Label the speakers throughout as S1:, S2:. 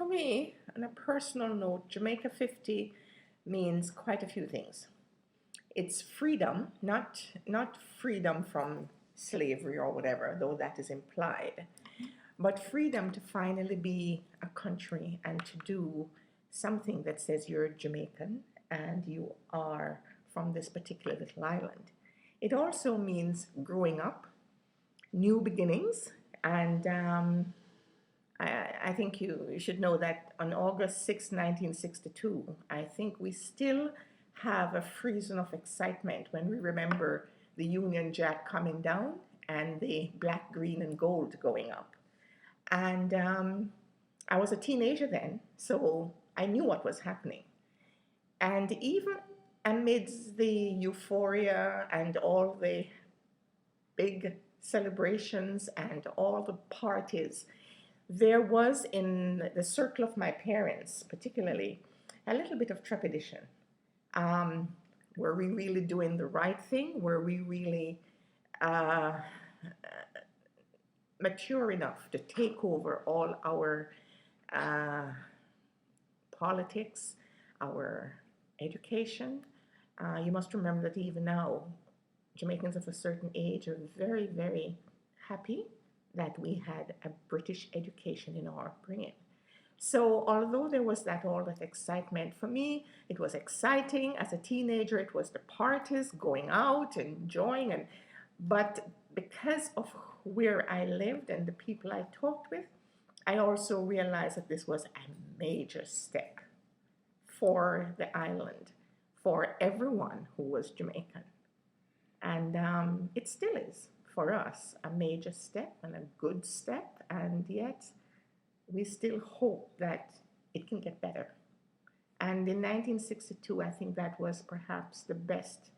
S1: me, on a personal note, Jamaica 50 means quite a few things. It's freedom, not freedom from slavery or whatever, though that is implied, but freedom to finally be a country and to do something that says you're Jamaican and you are from this particular little island. It also means growing up, new beginnings, and I think you should know that on August 6, 1962, I think we still have a freezing of excitement when we remember the Union Jack coming down and the black, green, and gold going up. And I was a teenager then, so I knew what was happening. And even amidst the euphoria and all the big celebrations and all the parties, there was in the circle of my parents, particularly, a little bit of trepidation. Were we really doing the right thing? Were we really uh, mature enough to take over all our uh, politics, our education? You must remember that even now, Jamaicans of a certain age are very, very happy that we had a British education in our bringing. So although there was all that excitement, for me, it was exciting. As a teenager, it was the parties, going out, enjoying, but because of where I lived and the people I talked with, I also realized that this was a major step for the island, for everyone who was Jamaican. And it still is for us a major step and a good step, and yet we still hope that it can get better. And in 1962, I think that was perhaps the best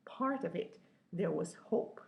S1: part of it. There was hope